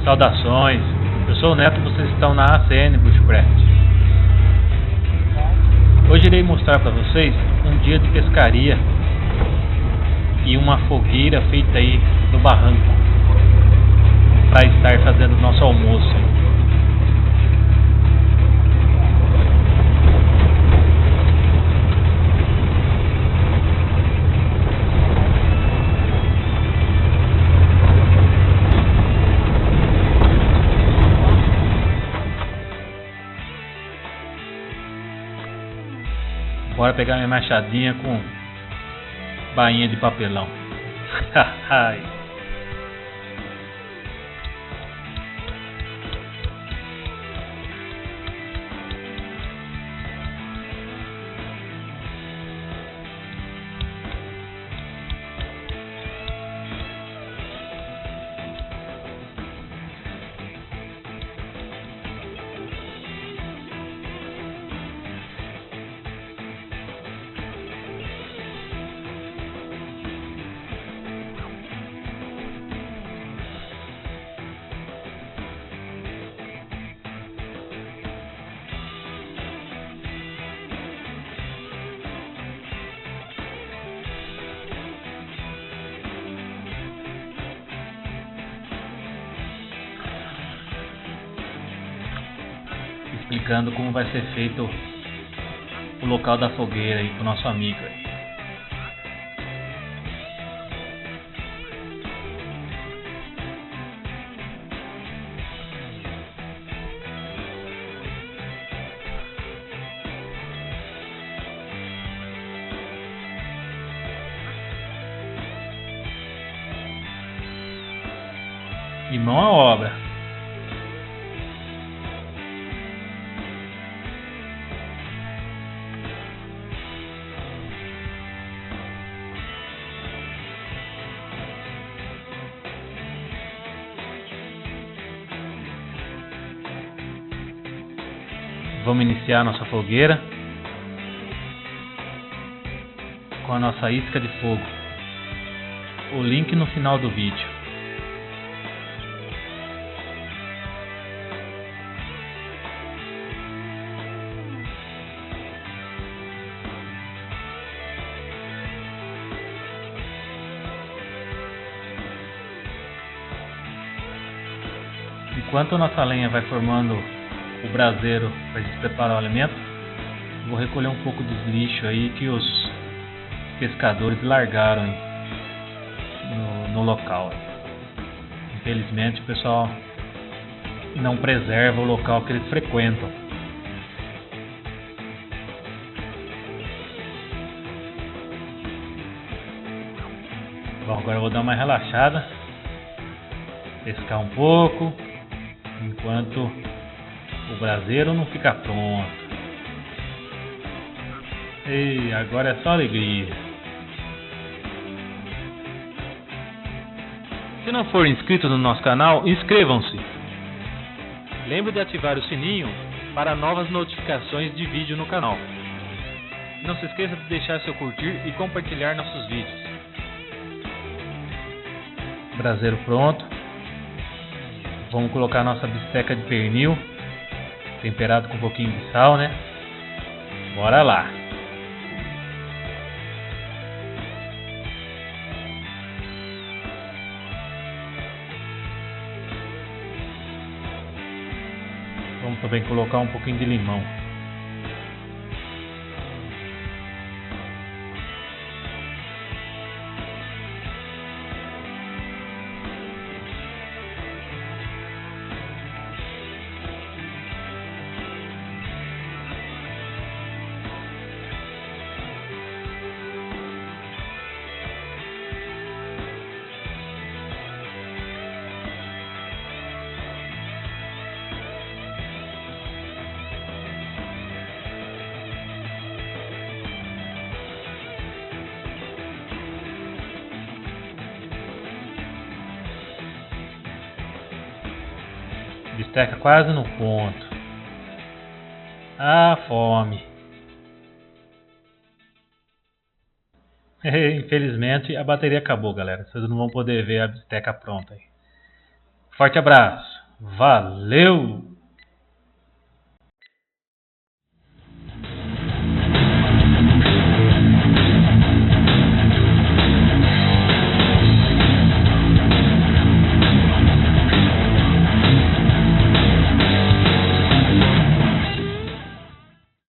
Saudações, eu sou o Neto e vocês estão na ACN Bushcraft. Hoje irei mostrar para vocês um dia de pescaria e uma fogueira feita aí no barranco para estar fazendo nosso almoço. Bora pegar minha machadinha com bainha de papelão. Explicando como vai ser feito o local da fogueira aí pro nosso amigo aí. E mão à obra. Vamos iniciar a nossa fogueira com a nossa isca de fogo. O link no final do vídeo. Enquanto a nossa lenha vai formando o braseiro para a gente preparar o alimento, vou recolher um pouco dos lixos aí que os pescadores largaram no local. Infelizmente o pessoal não preserva o local que eles frequentam. Bom, agora eu vou dar uma relaxada, pescar um pouco, enquanto o braseiro não fica pronto. E agora é só alegria. Se não for inscrito no nosso canal, inscrevam-se. Lembre de ativar o sininho para novas notificações de vídeo no canal. Não se esqueça de deixar seu curtir e compartilhar nossos vídeos. Braseiro pronto. Vamos colocar nossa bisteca de pernil, temperado com um pouquinho de sal, né? Bora lá! Vamos também colocar um pouquinho de limão. Bisteca quase no ponto. Ah, fome. Infelizmente a bateria acabou, galera. Vocês não vão poder ver a bisteca pronta aí. Forte abraço. Valeu!